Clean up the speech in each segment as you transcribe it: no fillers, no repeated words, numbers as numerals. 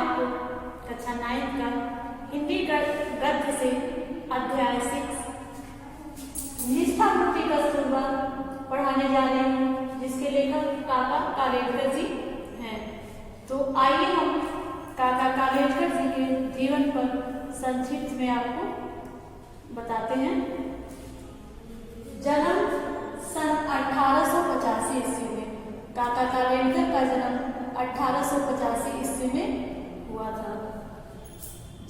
आपको कक्षा 9 का हिंदी गद्य से अध्याय 6 निष्ठा मूर्ति कस्तूरबा पढ़ाने जा रही हूँ, जिसके लेखक काका कालेलकर जी हैं। तो आइए हम काका कालेलकर जी के जीवन पर संक्षिप्त में आपको बताते हैं। जन्म सन 1885 ईस्वी में। काका कालेलकर का जन्म 1885 ईस्वी में हुआ था।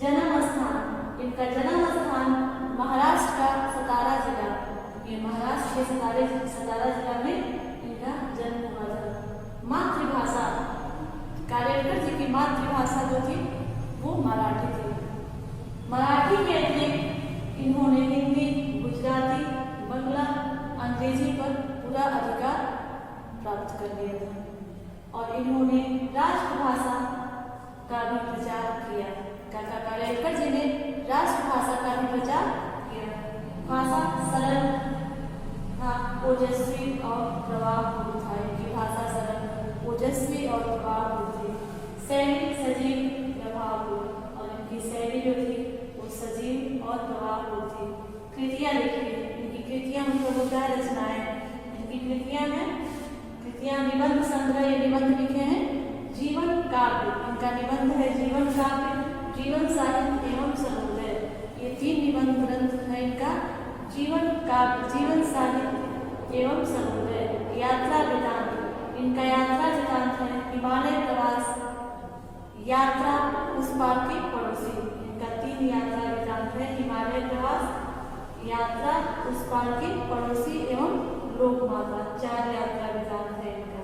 जन्म स्थान, इनका जन्म स्थान महाराष्ट्र का सतारा जिला, ये महाराष्ट्र के सतारा जिला में इनका जन्म हुआ था। मातृभाषा, कालेलकर जी की मातृभाषा जो थी वो मराठी थी। मराठी के अतिरिक्त इन्होंने हिंदी, गुजराती, बंगला, अंग्रेजी पर पूरा अधिकार प्राप्त कर लिया था और इन्होंने राष्ट्रभाषा का भी प्रचार किया। काका कालेलकर जी ने राष्ट्रभाषा का भी प्रचार किया। भाषा सरल था, ओजस्वी और प्रभावपूर्ण था। इनकी भाषा सरल, ओजस्वी और प्रभावपूर्ण थी। शैली सजीव, प्रभावपूर्ण, और इनकी शैली जो थी वो सजीव और प्रभावपूर्ण थी। कृतियाँ लिखी, इनकी कृतियाँ मुख्य रचनाएं, इनकी कृतियाँ हैं निबंध संग्रह, ये निबंध लिखे हैं। जीवन काव्य, इनका निबंध है जीवन काव्य, जीवन साहित्य एवं समुदय, ये 3 निबंध ग्रंथ है इनका। जीवन काव्य, जीवन साहित्य एवं समुदय। यात्रा वृतांत, इनका यात्रा वृतांत है हिमालय प्रवास, यात्रा उस पार के पड़ोसी, इनका 3 यात्रा वृतांत है। हिमालय प्रवास, यात्रा उस पार के पड़ोसी एवं लोकमाता, 4 यात्रा वृतांत है इनका।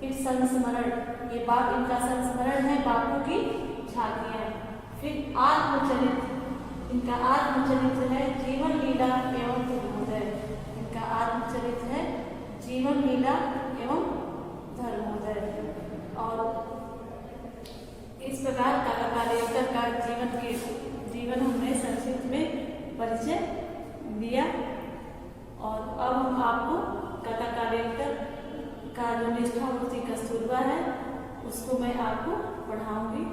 फिर संस्मरण, ये इनका संस्मरण है बापू की झांकियां। फिर आत्मचरित्र, इनका आत्मचरित्र है जीवन लीला एवं धर्मोदय, इनका आत्मचरित्र है जीवन लीला एवं धर्मोदय। और इस प्रकार काका कालेलकर का जीवन हमने संक्षिप्त में परिचय दिया। और अब हम आपको काका कालेलकर का जो निष्ठा मूर्ति कस्तूरबा है उसको मैं आपको पढ़ाऊंगी।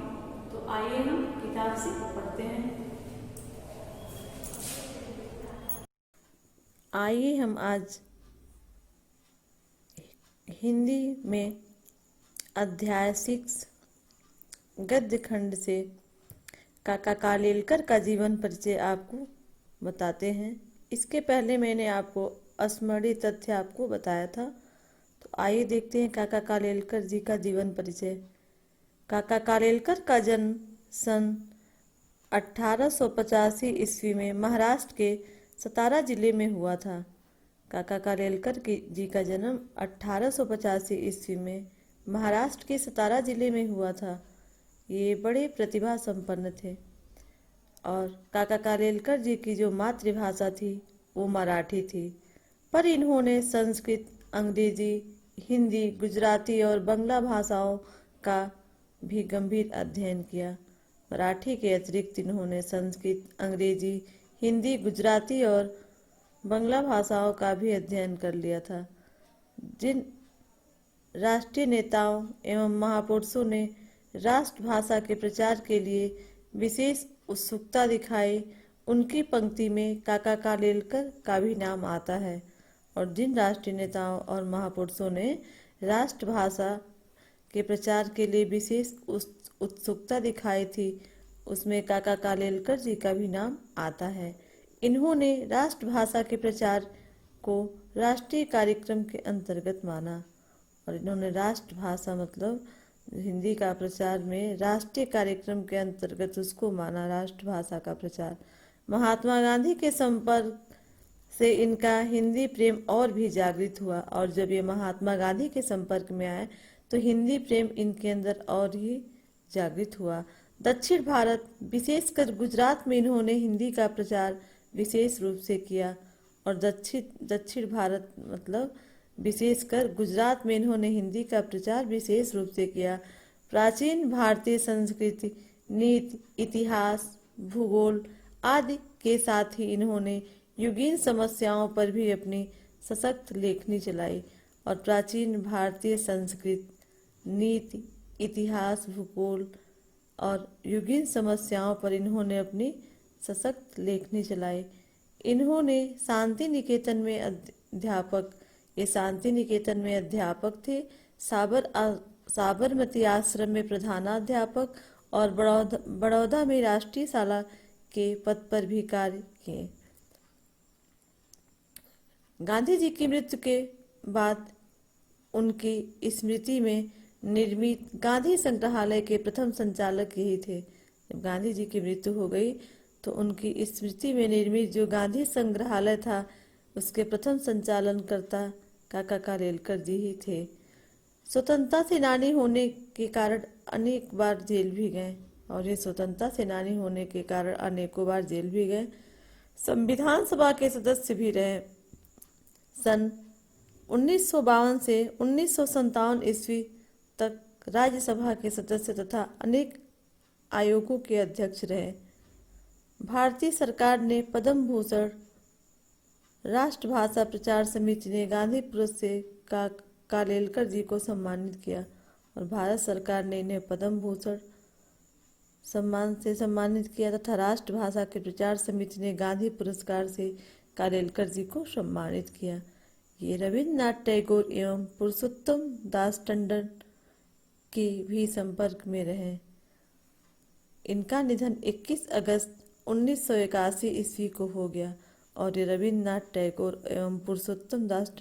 तो आइए हम किताब से पढ़ते हैं। आइए हम आज हिंदी में अध्याय 6 गद्य खंड से काका कालेलकर का जीवन परिचय आपको बताते हैं। इसके पहले मैंने आपको स्मरणीय तथ्य आपको बताया था। तो आइए देखते हैं काका कालेलकर जी का जीवन परिचय। काका कालेलकर का जन्म सन 1885 ईस्वी में महाराष्ट्र के सतारा जिले में हुआ था। काका कालेलकर जी का जन्म 1885 ईस्वी में महाराष्ट्र के सतारा जिले में हुआ था। ये बड़े प्रतिभा संपन्न थे और काका कालेलकर जी की जो मातृभाषा थी वो मराठी थी, पर इन्होंने संस्कृत, अंग्रेजी, हिंदी, गुजराती और बंगला भाषाओं का भी गंभीर अध्ययन किया। मराठी के अतिरिक्त इन्होंने संस्कृत, अंग्रेजी, हिंदी, गुजराती और बंगला भाषाओं का भी अध्ययन कर लिया था। जिन राष्ट्रीय नेताओं एवं महापुरुषों ने राष्ट्रभाषा के प्रचार के लिए विशेष उत्सुकता दिखाई, उनकी पंक्ति में काका कालेलकर का भी नाम आता है। और जिन राष्ट्रीय नेताओं और महापुरुषों ने राष्ट्रभाषा के प्रचार के लिए विशेष उत्सुकता दिखाई थी, उसमें काका कालेलकर जी का भी नाम आता है। इन्होंने राष्ट्रभाषा के प्रचार को राष्ट्रीय कार्यक्रम के अंतर्गत माना और इन्होंने राष्ट्रभाषा मतलब हिंदी का प्रचार में राष्ट्रीय कार्यक्रम के अंतर्गत उसको माना, राष्ट्रभाषा का प्रचार। महात्मा गांधी के संपर्क से इनका हिंदी प्रेम और भी जागृत हुआ और जब ये महात्मा गांधी के संपर्क में आए तो हिंदी प्रेम इनके अंदर और ही जागृत हुआ। दक्षिण भारत, विशेषकर गुजरात में इन्होंने हिंदी का प्रचार विशेष रूप से किया और दक्षिण भारत मतलब विशेषकर गुजरात में इन्होंने हिंदी का प्रचार विशेष रूप से किया। प्राचीन भारतीय संस्कृति, नीति, इतिहास, भूगोल आदि के साथ ही इन्होंने युगीन समस्याओं पर भी अपनी सशक्त लेखनी चलाई और प्राचीन भारतीय संस्कृति, नीति, इतिहास, भूगोल और युगीन समस्याओं पर इन्होंने अपनी सशक्त लेखनी चलाई। इन्होंने शांति निकेतन में शांति निकेतन में अध्यापक थे। साबरमती आश्रम में प्रधानाध्यापक और बड़ौदा में राष्ट्रीय शाला के पद पर भी कार्य किए। गांधी जी की मृत्यु के बाद उनकी स्मृति में निर्मित गांधी संग्रहालय के प्रथम संचालक यही थे। जब गांधी जी की मृत्यु हो गई तो उनकी स्मृति में निर्मित जो गांधी संग्रहालय था उसके प्रथम संचालनकर्ता काका कालेलकर जी ही थे। स्वतंत्रता सेनानी होने के कारण अनेक बार जेल भी गए और ये स्वतंत्रता सेनानी होने के कारण अनेकों बार जेल भी गए। संविधान सभा के सदस्य भी रहे। सन 1952 से 1957 ईस्वी तक राज्यसभा के सदस्य तथा अनेक आयोगों के अध्यक्ष रहे। भारतीय सरकार ने पद्म भूषण, राष्ट्रभाषा प्रचार समिति ने गांधी पुरस्कार से कालेलकर जी को सम्मानित किया और भारत सरकार ने इन्हें पद्म भूषण सम्मान से सम्मानित किया तथा राष्ट्रभाषा के प्रचार समिति ने गांधी पुरस्कार से कालेलकर जी को सम्मानित किया। ये रविन्द्रनाथ टैगोर एवं पुरुषोत्तम दास टंडन के भी संपर्क में रहे। इनका निधन 21 अगस्त 1981 ईस्वी को हो गया और ये रविन्द्रनाथ टैगोर एवं पुरुषोत्तम दास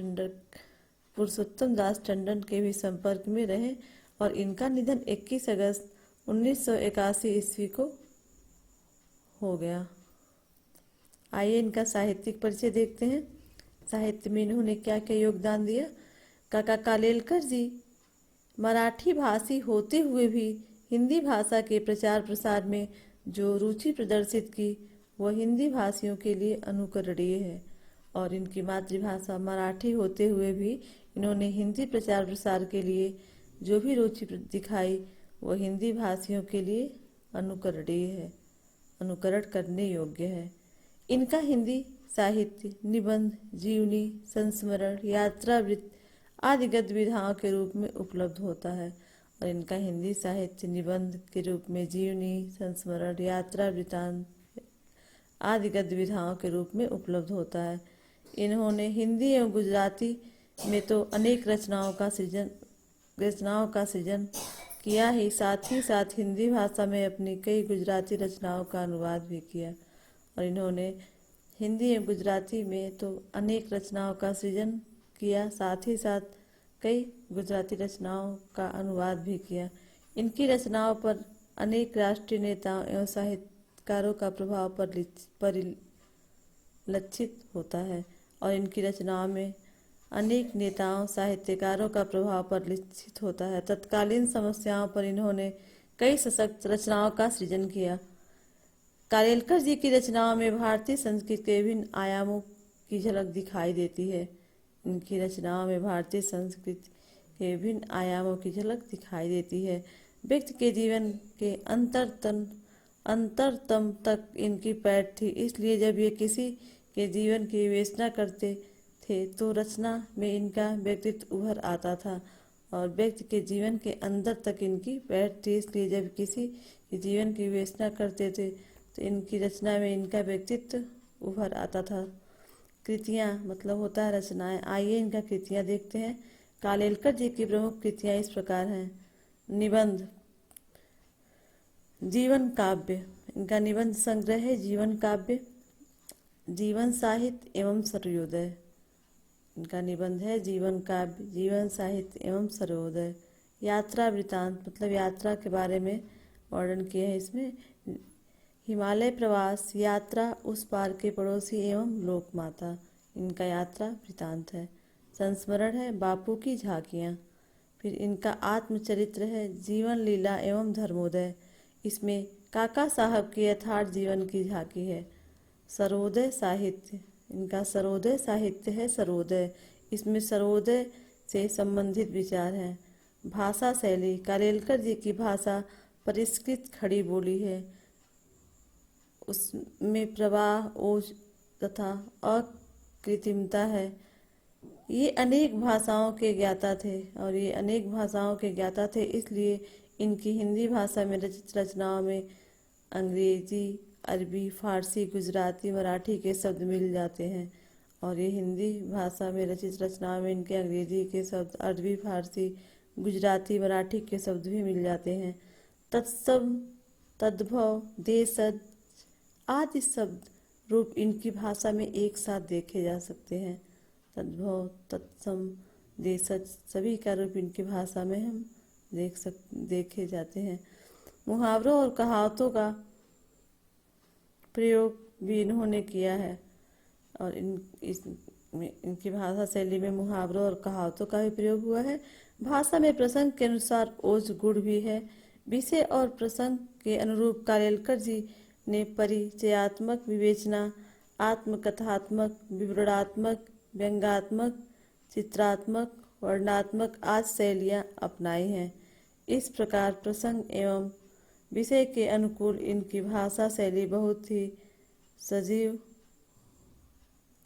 टंडन के भी संपर्क में रहे और इनका निधन 21 अगस्त 1981 ईस्वी को हो गया। आइए इनका साहित्यिक परिचय देखते हैं। साहित्य में इन्होंने क्या क्या योगदान दिया। काका कालेलकर जी मराठी भाषी होते हुए भी हिंदी भाषा के प्रचार प्रसार में जो रुचि प्रदर्शित की वह हिंदी भाषियों के लिए अनुकरणीय है और इनकी मातृभाषा मराठी होते हुए भी इन्होंने हिंदी प्रचार प्रसार के लिए जो भी रुचि दिखाई वह हिंदी भाषियों के लिए अनुकरणीय है, अनुकरण करने योग्य है। इनका हिंदी साहित्य निबंध, जीवनी, संस्मरण, यात्रावृत्त आदि गद्यविधाओं के रूप में उपलब्ध होता है और इनका हिंदी साहित्य निबंध के रूप में जीवनी, संस्मरण, यात्रा वृत्तांत आदि गद्यविधाओं के रूप में उपलब्ध होता है। इन्होंने हिंदी एवं गुजराती में तो अनेक रचनाओं का सृजन किया ही साथ हिंदी भाषा में अपनी कई गुजराती रचनाओं का अनुवाद भी किया और इन्होंने हिंदी एवं गुजराती में तो अनेक रचनाओं का सृजन किया, साथ ही साथ कई गुजराती रचनाओं का अनुवाद भी किया। इनकी रचनाओं पर अनेक राष्ट्रीय नेताओं एवं साहित्यकारों का प्रभाव परिलक्षित होता है और इनकी रचनाओं में अनेक नेताओं साहित्यकारों का प्रभाव परिलक्षित होता है। तत्कालीन समस्याओं पर इन्होंने कई सशक्त रचनाओं का सृजन किया। कालेलकर जी की रचनाओं में भारतीय संस्कृति के विभिन्न आयामों की झलक दिखाई देती है। इनकी रचनाओं में भारतीय संस्कृति के विभिन्न आयामों की झलक दिखाई देती है। व्यक्ति के जीवन के अंतरतम तक इनकी पैठ थी, इसलिए जब ये किसी के जीवन की विवेचना करते थे तो रचना में इनका व्यक्तित्व उभर आता था और व्यक्ति के जीवन के अंदर तक इनकी पैठ थी, इसलिए जब किसी के जीवन की विवेचना करते थे तो इनकी रचना में इनका व्यक्तित्व उभर आता था। कृतियाँ मतलब होता है रचनाएं। आइए इनका कृतियाँ देखते हैं। कालेलकर जी की प्रमुख कृतियाँ इस प्रकार हैं। निबंध, जीवन काव्य, इनका निबंध संग्रह है जीवन काव्य। जीवन साहित्य एवं सर्वोदय, इनका निबंध है जीवन काव्य, जीवन साहित्य एवं सर्वोदय। यात्रा वृत्तांत मतलब यात्रा के बारे में वर्णन किया है इसमें। हिमालय प्रवास, यात्रा, उस पार के पड़ोसी एवं लोकमाता, इनका यात्रा वृत्तांत है। संस्मरण है बापू की झांकियाँ। फिर इनका आत्मचरित्र है जीवन लीला एवं धर्मोदय, इसमें काका साहब के यथार्थ जीवन की झांकी है। सर्वोदय साहित्य, इनका सर्वोदय साहित्य है सर्वोदय, इसमें सर्वोदय से संबंधित विचार हैं। भाषा शैली, कालेलकर जी की भाषा परिष्कृत खड़ी बोली है, उसमें प्रवाह, ओज तथा अकृत्रिमता है। ये अनेक भाषाओं के ज्ञाता थे इसलिए इनकी हिंदी भाषा में रचित रचनाओं में अंग्रेजी, अरबी, फारसी, गुजराती, मराठी के शब्द मिल जाते हैं। और ये हिंदी भाषा में रचित रचनाओं में इनके अंग्रेजी के शब्द, अरबी, फारसी, गुजराती, मराठी के शब्द भी मिल जाते हैं। तत्सम, तद्भव, देशज आदि शब्द रूप इनकी भाषा में एक साथ देखे जा सकते हैं। तद्भव, तत्सम, देशज सभी का रूप इनकी भाषा में हम देखे जाते हैं। मुहावरों और कहावतों का प्रयोग भी इन्होंने किया है और इनकी भाषा शैली में मुहावरों और कहावतों का भी प्रयोग हुआ है। भाषा में प्रसंग के अनुसार ओज गुण भी है। विषय और प्रसंग के अनुरूप कालेलकर जी ने परिचयात्मक विवेचना, आत्मकथात्मक, विवरणात्मक, व्यंग्यात्मक, चित्रात्मक, वर्णनात्मक आदि शैलियाँ अपनाई हैं। इस प्रकार प्रसंग एवं विषय के अनुकूल इनकी भाषा शैली बहुत ही सजीव,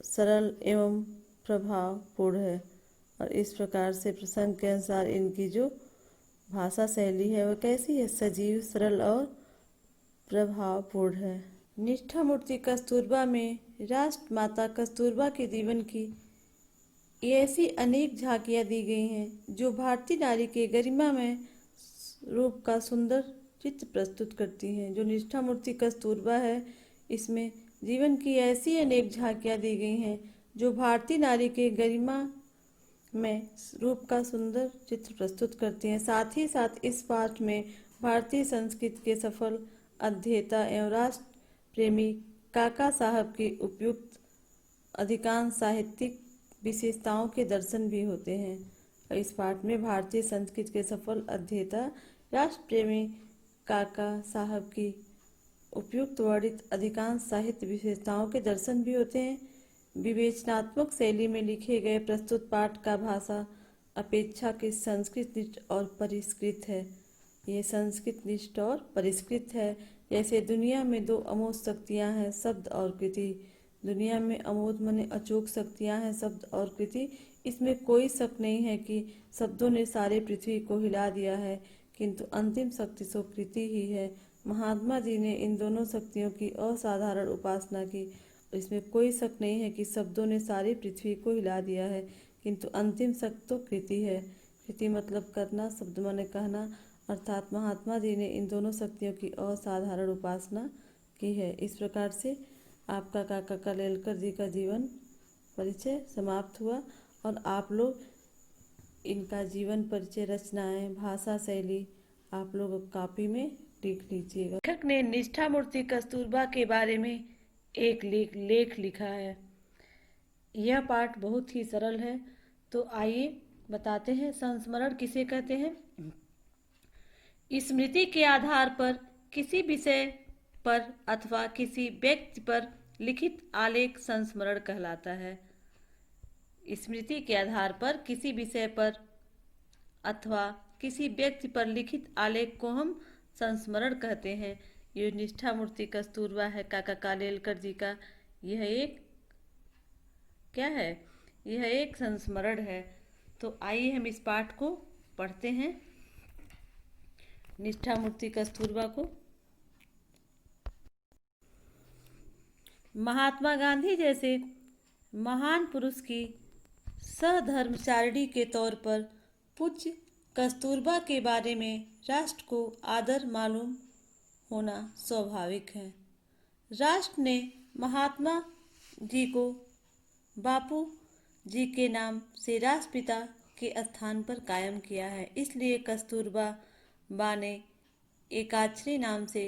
सरल एवं प्रभावपूर्ण है। और इस प्रकार से प्रसंग के अनुसार इनकी जो भाषा शैली है वह कैसी है? सजीव, सरल और प्रभावपूर्ण है। निष्ठा मूर्ति कस्तूरबा में राष्ट्रमाता कस्तूरबा के जीवन की ऐसी अनेक झांकियाँ दी गई हैं जो भारतीय नारी के गरिमामय रूप का सुंदर चित्र प्रस्तुत करती हैं। जो निष्ठा मूर्ति कस्तूरबा है, इसमें जीवन की ऐसी अनेक झांकियाँ दी गई हैं जो भारतीय नारी के गरिमा में रूप का सुंदर चित्र प्रस्तुत करती हैं। साथ ही साथ इस पाठ में भारतीय संस्कृति के सफल अध्येता एवं राष्ट्र प्रेमी काका साहब की उपयुक्त अधिकांश साहित्यिक विशेषताओं के दर्शन भी होते हैं। इस पाठ में भारतीय संस्कृति के सफल अध्येता राष्ट्र प्रेमी काका साहब की उपयुक्त वर्णित अधिकांश साहित्य विशेषताओं के दर्शन भी होते हैं। विवेचनात्मक शैली में लिखे गए प्रस्तुत पाठ का भाषा अपेक्षा के संस्कृतनिष्ठ और परिष्कृत है। ये संस्कृतनिष्ठ और परिष्कृत है। जैसे दुनिया में दो अमोघ शक्तियाँ हैं, शब्द और कृति। दुनिया में अमोघ माने अचूक शक्तियाँ हैं, शब्द और कृति। इसमें कोई शक नहीं है कि शब्दों ने सारे पृथ्वी को हिला दिया है, किंतु अंतिम शक्ति सो कृति ही है। महात्मा जी ने इन दोनों शक्तियों की असाधारण उपासना की। इसमें कोई शक नहीं है कि शब्दों ने सारी पृथ्वी को हिला दिया है, किंतु अंतिम शक्ति तो कृति है। कृति मतलब करना, शब्द माने कहना, अर्थात महात्मा जी ने इन दोनों शक्तियों की असाधारण उपासना की है। इस प्रकार से आपका काका कालेलकर जी का जीवन परिचय समाप्त हुआ और आप लोग इनका जीवन परिचय, रचनाएं, भाषा शैली आप लोग कॉपी में लिख लीजिएगा। लेखक ने निष्ठा मूर्ति कस्तूरबा के बारे में एक लेख लिखा है। यह पाठ बहुत ही सरल है, तो आइए बताते हैं। संस्मरण किसे कहते हैं? स्मृति के आधार पर किसी विषय पर अथवा किसी व्यक्ति पर लिखित आलेख संस्मरण कहलाता है। स्मृति के आधार पर किसी विषय पर अथवा किसी व्यक्ति पर लिखित आलेख को हम संस्मरण कहते हैं। ये निष्ठा मूर्ति कस्तूरबा है काका कालेलकर जी का, यह एक क्या है? यह एक संस्मरण है। तो आइए हम इस पाठ को पढ़ते हैं, निष्ठा मूर्ति कस्तूरबा को। महात्मा गांधी जैसे महान पुरुष की सहधर्मचारिणी के तौर पर पूज्य कस्तूरबा के बारे में राष्ट्र को आदर मालूम होना स्वाभाविक है। राष्ट्र ने महात्मा जी को बापू जी के नाम से राष्ट्रपिता के स्थान पर कायम किया है। इसलिए कस्तूरबा बा ने एकाक्षरी नाम से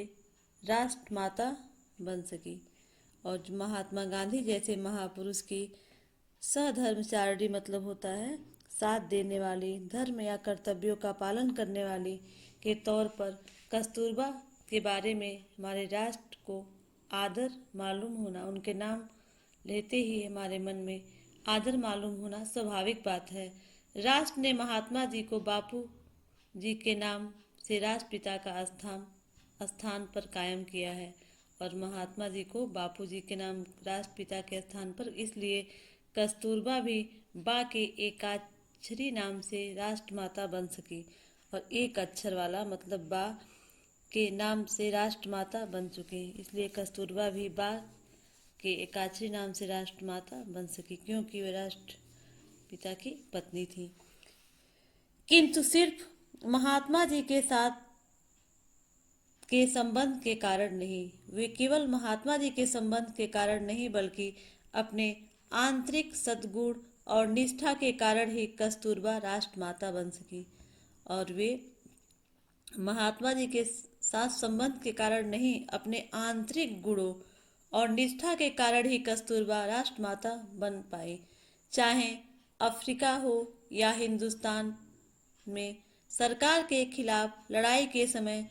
राष्ट्रमाता बन सकी। और महात्मा गांधी जैसे महापुरुष की सहधर्मचारिणी मतलब होता है साथ देने वाली, धर्म या कर्तव्यों का पालन करने वाली के तौर पर कस्तूरबा के बारे में हमारे राष्ट्र को आदर मालूम होना, उनके नाम लेते ही हमारे मन में आदर मालूम होना स्वाभाविक बात है। राष्ट्र ने महात्मा जी को बापू जी के नाम से राष्ट्रपिता का स्थान पर कायम किया है और महात्मा जी को बापू जी के नाम राष्ट्रपिता के स्थान पर, इसलिए कस्तूरबा भी बा के एकाक्षरी नाम से राष्ट्रमाता बन सकी। और एक अक्षर वाला मतलब बा के नाम से राष्ट्रमाता बन चुके हैं। इसलिए कस्तूरबा भी बा के एकाक्षरी नाम से राष्ट्रमाता बन सकी, क्योंकि वे राष्ट्रपिता की पत्नी थी। किंतु सिर्फ महात्मा जी के साथ के संबंध के कारण नहीं, वे केवल महात्मा जी के संबंध के कारण नहीं, बल्कि अपने आंतरिक सद्गुण और निष्ठा के कारण ही कस्तूरबा राष्ट्रमाता बन सकी। और वे महात्मा जी के साथ संबंध के कारण नहीं, अपने आंतरिक गुणों और निष्ठा के कारण ही कस्तूरबा राष्ट्रमाता बन पाई। चाहे अफ्रीका हो या हिंदुस्तान में सरकार के खिलाफ लड़ाई के समय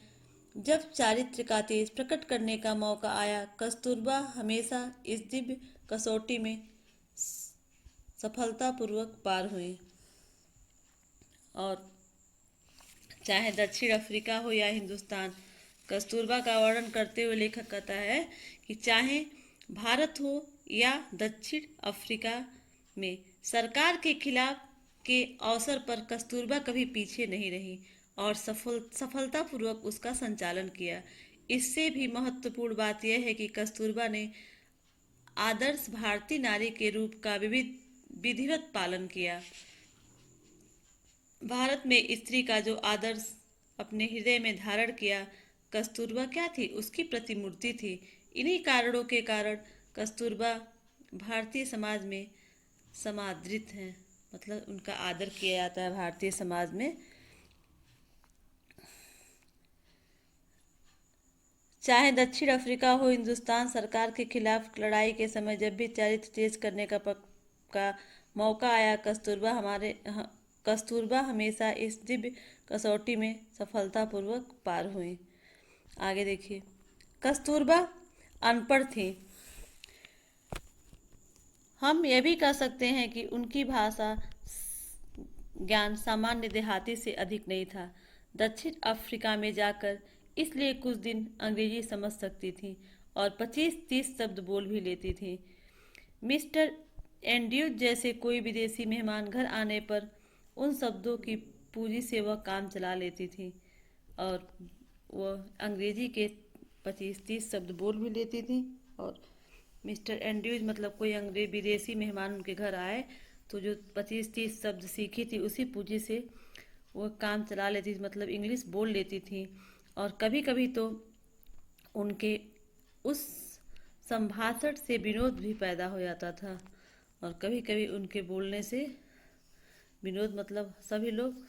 जब चारित्र का तेज प्रकट करने का मौका आया, कस्तूरबा हमेशा इस दिव्य कसौटी में सफलतापूर्वक पार हुई। और चाहे दक्षिण अफ्रीका हो या हिंदुस्तान, कस्तूरबा का वर्णन करते हुए लेखक कहता है कि चाहे भारत हो या दक्षिण अफ्रीका में सरकार के खिलाफ के अवसर पर कस्तूरबा कभी पीछे नहीं रही और सफलतापूर्वक उसका संचालन किया। इससे भी महत्वपूर्ण बात यह है कि कस्तूरबा ने आदर्श भारतीय नारी के रूप का विधिवत पालन किया। भारत में स्त्री का जो आदर्श अपने हृदय में धारण किया, कस्तूरबा क्या थी? उसकी प्रतिमूर्ति थी। इन्हीं कारणों के कारण कस्तूरबा भारतीय समाज में समादृत हैं, मतलब उनका आदर किया जाता है भारतीय समाज में। चाहे दक्षिण अफ्रीका हो हिंदुस्तान, सरकार के खिलाफ लड़ाई के समय जब भी चारित्र तेज करने का मौका आया, कस्तूरबा हमेशा इस दिव्य कसौटी में सफलतापूर्वक पार हुई। आगे देखिए, कस्तूरबा अनपढ़ थी। हम यह भी कह सकते हैं कि उनकी भाषा ज्ञान सामान्य देहाती से अधिक नहीं था। दक्षिण अफ्रीका में जाकर इसलिए कुछ दिन अंग्रेजी समझ सकती थी और 25-30 शब्द बोल भी लेती थी। मिस्टर एंड्रयूज जैसे कोई विदेशी मेहमान घर आने पर उन शब्दों की पूंजी से वह काम चला लेती थी और वह अंग्रेजी के 25-30 शब्द बोल भी लेती थी। और मिस्टर एंड्रयूज मतलब कोई अंग्रेज विदेशी मेहमान उनके घर आए तो जो 25-30 शब्द सीखी थी उसी पूंजी से वह काम चला लेती थी, मतलब इंग्लिश बोल लेती थी। और कभी कभी तो उनके उस संभाषण से विनोद भी पैदा हो जाता था और कभी कभी उनके बोलने से विनोद मतलब सभी लोग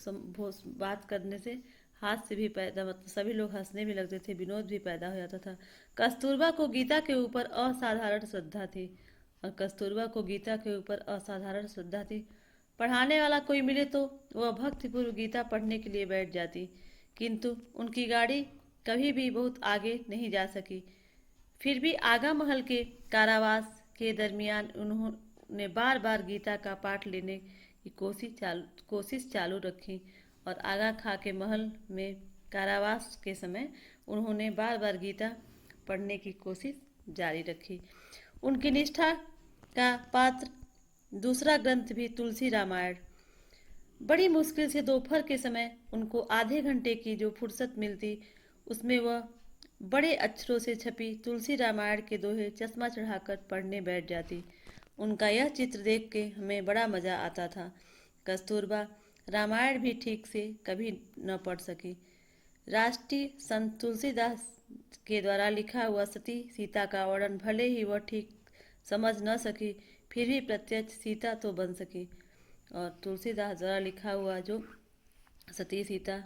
बात करने से हाथ से भी पैदा, मतलब सभी लोग हंसने भी लगते थे, विनोद भी पैदा हो जाता था। कस्तूरबा को गीता के ऊपर असाधारण श्रद्धा थी और कस्तूरबा को गीता के ऊपर असाधारण श्रद्धा थी। पढ़ाने वाला कोई मिले तो वह भक्तिपूर्व गीता पढ़ने के लिए बैठ जाती, किंतु उनकी गाड़ी कभी भी बहुत आगे नहीं जा सकी। फिर भी आगा महल के कारावास के दरमियान उन्होंने बार बार गीता का पाठ लेने की कोशिश चालू रखी और आगा खा के महल में कारावास के समय उन्होंने बार बार गीता पढ़ने की कोशिश जारी रखी। उनकी निष्ठा का पात्र दूसरा ग्रंथ भी तुलसी रामायण। बड़ी मुश्किल से दोपहर के समय उनको आधे घंटे की जो फुर्सत मिलती उसमें वह बड़े अक्षरों से छपी तुलसी रामायण के दोहे चश्मा चढ़ाकर पढ़ने बैठ जाती। उनका यह चित्र देख के हमें बड़ा मजा आता था। कस्तूरबा रामायण भी ठीक से कभी न पढ़ सकी। राष्ट्रीय संत तुलसीदास के द्वारा लिखा हुआ सती सीता का वर्णन भले ही वह ठीक समझ न सकी, फिर भी प्रत्यक्ष सीता तो बन सकी। और तुलसीदास द्वारा लिखा हुआ जो सती सीता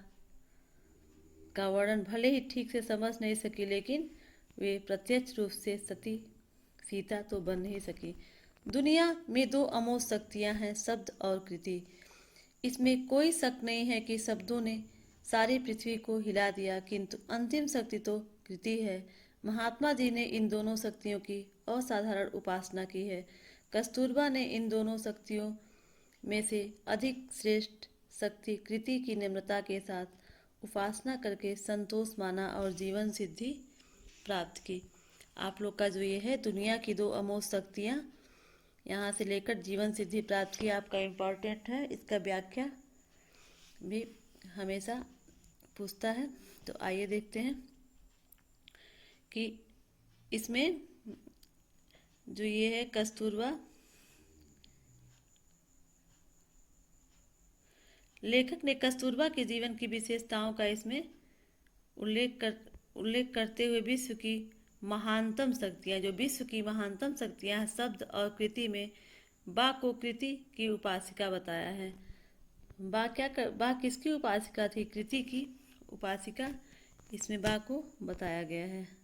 का वर्णन भले ही ठीक से समझ नहीं सकी, लेकिन वे प्रत्यक्ष रूप से सती सीता तो बन नहीं सकी। दुनिया में दो अमोघ शक्तियां हैं, शब्द और कृति। इसमें कोई शक नहीं है कि शब्दों ने सारी पृथ्वी को हिला दिया, किंतु अंतिम शक्ति तो कृति है। महात्मा जी ने इन दोनों शक्तियों की असाधारण उपासना की है। कस्तूरबा ने इन दोनों शक्तियों में से अधिक श्रेष्ठ शक्ति कृति की निम्रता के साथ उपासना करके संतोष माना और जीवन सिद्धि प्राप्त की। आप लोग का जो ये है दुनिया की दो अमोघ शक्तियाँ, यहाँ से लेकर जीवन सिद्धि प्राप्त की आपका इम्पोर्टेंट है। इसका व्याख्या भी हमेशा पूछता है। तो आइए देखते हैं कि इसमें जो ये है कस्तूरबा, लेखक ने कस्तूरबा के जीवन की विशेषताओं का इसमें उल्लेख करते हुए विश्व की महानतम शक्तियाँ, जो विश्व की महानतम शक्तियाँ हैं, शब्द और कृति में बा को कृति की उपासिका बताया है। बा किसकी उपासिका थी? कृति की उपासिका। इसमें बा को बताया गया है।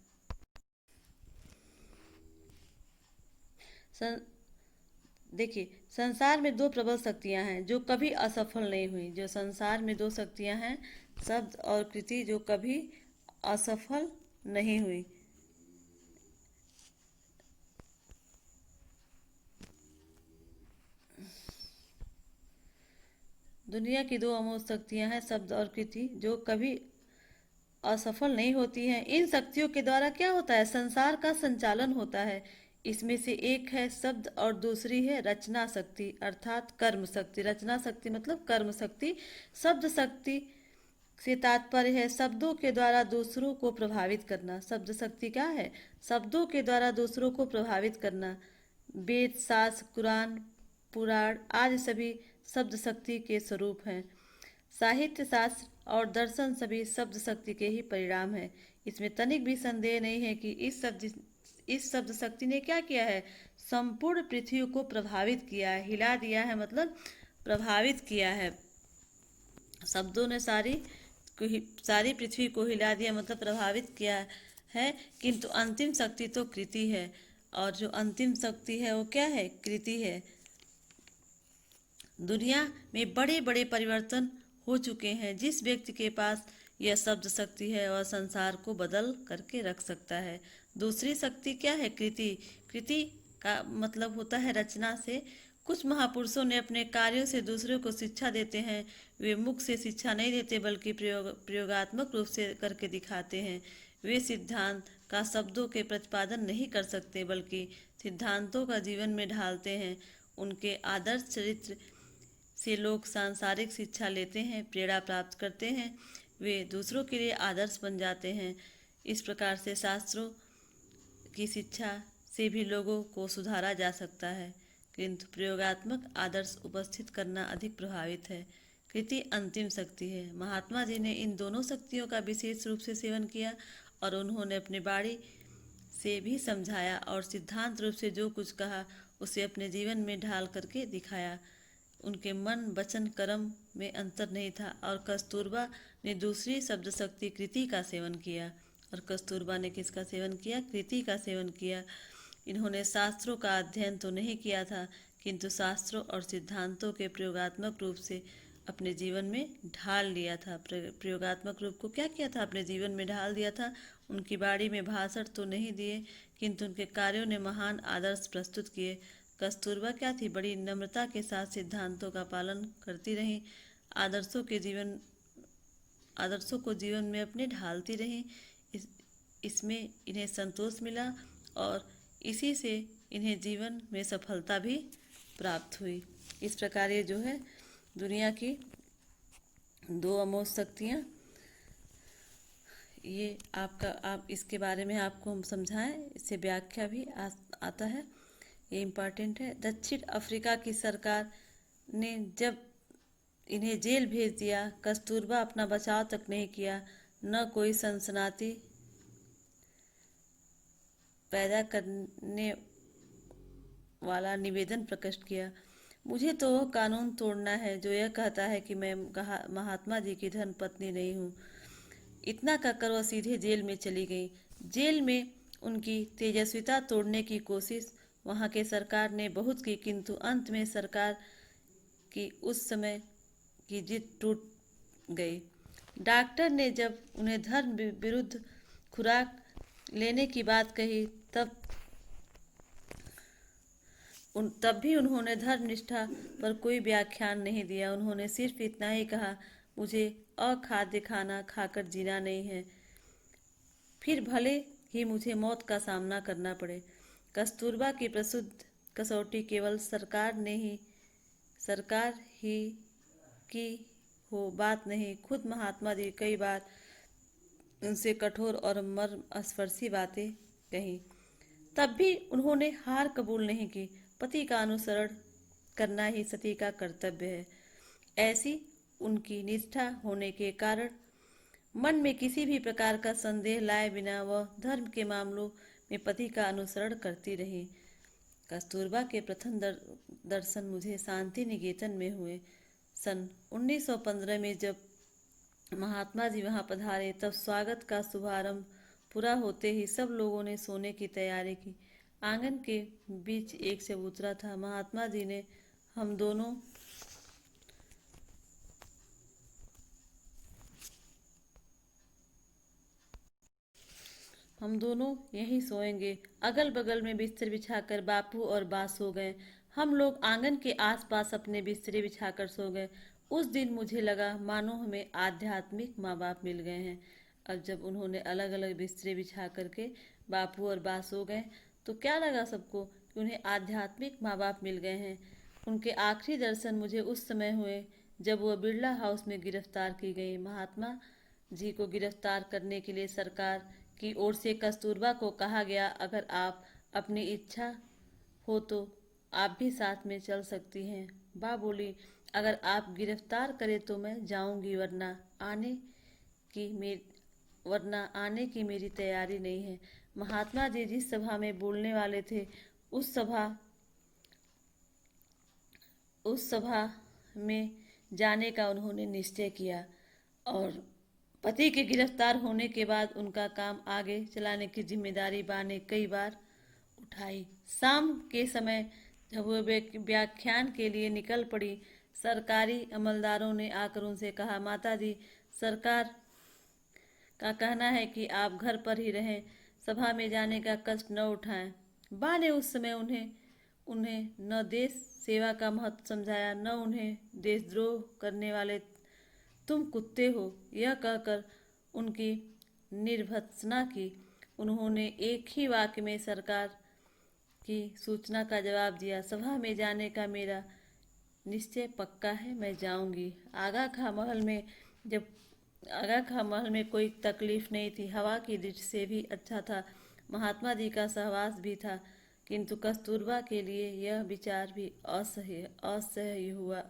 देखिए, संसार में दो प्रबल शक्तियां हैं जो कभी असफल नहीं हुई। जो संसार में दो शक्तियां हैं, शब्द और कृति, जो कभी असफल नहीं हुई। दुनिया की दो अमोघ शक्तियां हैं, शब्द और कृति, जो कभी असफल नहीं होती हैं। इन शक्तियों के द्वारा क्या होता है? संसार का संचालन होता है। इसमें से एक है शब्द और दूसरी है रचना शक्ति, अर्थात कर्म शक्ति। रचना शक्ति मतलब कर्म शक्ति। शब्द शक्ति से तात्पर्य है शब्दों के द्वारा दूसरों को प्रभावित करना। शब्द शक्ति क्या है? शब्दों के द्वारा दूसरों को प्रभावित करना। वेद, शास्त्र, कुरान, पुराण आदि सभी शब्द शक्ति के स्वरूप हैं। साहित्य, शास्त्र और दर्शन सभी शब्द शक्ति के ही परिणाम है। इसमें तनिक भी संदेह नहीं है कि इस शब्द शक्ति ने क्या किया है? संपूर्ण पृथ्वी को प्रभावित किया है, हिला दिया है, मतलब प्रभावित किया है। शब्दों ने सारी पृथ्वी को हिला दिया, मतलब प्रभावित किया है। किंतु अंतिम शक्ति तो कृति है, और जो अंतिम शक्ति है वो क्या है? कृति है। दुनिया में बड़े बड़े परिवर्तन हो चुके हैं। जिस व्यक्ति के पास यह शब्द शक्ति है वह संसार को बदल करके रख सकता है। दूसरी शक्ति क्या है? कृति। कृति का मतलब होता है रचना से। कुछ महापुरुषों ने अपने कार्यों से दूसरों को शिक्षा देते हैं। वे मुख से शिक्षा नहीं देते बल्कि प्रयोगात्मक रूप से करके दिखाते हैं। वे सिद्धांत का शब्दों के प्रतिपादन नहीं कर सकते बल्कि सिद्धांतों का जीवन में ढालते हैं। उनके आदर्श चरित्र से लोग सांसारिक शिक्षा लेते हैं, प्रेरणा प्राप्त करते हैं, वे दूसरों के लिए आदर्श बन जाते हैं। इस प्रकार से शास्त्रों की शिक्षा से भी लोगों को सुधारा जा सकता है, किंतु प्रयोगात्मक आदर्श उपस्थित करना अधिक प्रभावित है। कृति अंतिम शक्ति है। महात्मा जी ने इन दोनों शक्तियों का विशेष रूप से सेवन किया और उन्होंने अपनी वाणी से भी समझाया और सिद्धांत रूप से जो कुछ कहा उसे अपने जीवन में ढाल करके दिखाया। उनके मन, वचन, कर्म में अंतर नहीं था। और कस्तूरबा ने दूसरी शब्द शक्ति कृति का सेवन किया। और कस्तूरबा ने किसका सेवन किया? कृति का सेवन किया। इन्होंने शास्त्रों का अध्ययन तो नहीं किया था, किंतु शास्त्रों और सिद्धांतों के प्रयोगात्मक रूप से अपने जीवन में ढाल लिया था। प्रयोगात्मक रूप को क्या किया था? अपने जीवन में ढाल दिया था। उनकी वाणी में भाषण तो नहीं दिए, किंतु उनके कार्यों ने महान आदर्श प्रस्तुत किए। कस्तूरबा क्या थी? बड़ी नम्रता के साथ सिद्धांतों का पालन करती रही, आदर्शों को जीवन में अपने ढालती रही। इसमें इन्हें संतोष मिला और इसी से इन्हें जीवन में सफलता भी प्राप्त हुई। इस प्रकार ये जो है दुनिया की दो अमोघ शक्तियाँ, ये आप इसके बारे में आपको हम समझाएं, इससे व्याख्या भी आता है, ये इम्पॉर्टेंट है। दक्षिण अफ्रीका की सरकार ने जब इन्हें जेल भेज दिया, कस्तूरबा अपना बचाव तक नहीं किया, न कोई सनसनाती पैदा करने वाला निवेदन प्रकट किया। मुझे तो वह कानून तोड़ना है जो यह कहता है कि मैं महात्मा जी की धर्मपत्नी नहीं हूँ। इतना कहकर वह सीधे जेल में चली गई। जेल में उनकी तेजस्विता तोड़ने की कोशिश वहाँ के सरकार ने बहुत की, किंतु अंत में सरकार की उस समय की जिद टूट गई। डॉक्टर ने जब उन्हें धर्म विरुद्ध खुराक लेने की बात कही तब भी उन्होंने धर्मनिष्ठा पर कोई व्याख्यान नहीं दिया। उन्होंने सिर्फ इतना ही कहा, मुझे अखाद्य खाना खाकर जीना नहीं है, फिर भले ही मुझे मौत का सामना करना पड़े। कस्तूरबा की प्रसिद्ध कसौटी केवल सरकार ही की हो बात नहीं। खुद महात्मा जी कई बार उनसे कठोर और मर्मस्पर्शी बातें कही, तब भी उन्होंने हार कबूल नहीं की। पति का अनुसरण करना ही सती का कर्तव्य है। ऐसी उनकी निष्ठा होने के कारण मन में किसी भी प्रकार का संदेह लाए बिना वह धर्म के मामलों में पति का अनुसरण करती रही। कस्तूरबा के प्रथम दर्शन मुझे शांति निकेतन में हुए। सन 1915 में जब महात्मा जी वहां पधारे, तब स्वागत का शुभारंभ पूरा होते ही सब लोगों ने सोने की तैयारी की। आंगन के बीच एक चबूतरा था। महात्मा जी ने हम दोनों यहीं सोएंगे। अगल बगल में बिस्तर बिछाकर बापू और बा सो गए। हम लोग आंगन के आसपास अपने बिस्तरे बिछाकर सो गए। उस दिन मुझे लगा मानो हमें आध्यात्मिक माँ बाप मिल गए हैं। अब जब उन्होंने अलग अलग बिस्तरे बिछा करके बापू और बा सो गए, तो क्या लगा सबको कि उन्हें आध्यात्मिक माँ बाप मिल गए हैं। उनके आखिरी दर्शन मुझे उस समय हुए जब वह बिरला हाउस में गिरफ्तार की गई। महात्मा जी को गिरफ्तार करने के लिए सरकार की ओर से कस्तूरबा को कहा गया, अगर आप अपनी इच्छा हो तो आप भी साथ में चल सकती हैं। बा बोली, अगर आप गिरफ्तार करें तो मैं जाऊंगी, वरना आने की मेरी तैयारी नहीं है। महात्मा जी जिस सभा में बोलने वाले थे, उस सभा में जाने का उन्होंने निश्चय किया और पति के गिरफ्तार होने के बाद उनका काम आगे चलाने की जिम्मेदारी बा ने कई बार उठाई। शाम के समय जब वह व्याख्यान के लिए निकल पड़ी, सरकारी अमलदारों ने आकर उनसे कहा, माता जी, सरकार का कहना है कि आप घर पर ही रहें, सभा में जाने का कष्ट न उठाएं। बा ने उस समय उन्हें न देश सेवा का महत्व समझाया, न उन्हें देशद्रोह करने वाले तुम कुत्ते हो, यह कहकर उनकी निर्भत्सना की। उन्होंने एक ही वाक्य में सरकार की सूचना का जवाब दिया, सभा में जाने का मेरा निश्चय पक्का है, मैं जाऊंगी। आगा खां महल में कोई तकलीफ नहीं थी। हवा की दृष्टि से भी अच्छा था। महात्मा जी का सहवास भी था, किंतु कस्तूरबा के लिए यह विचार भी असह्य हुआ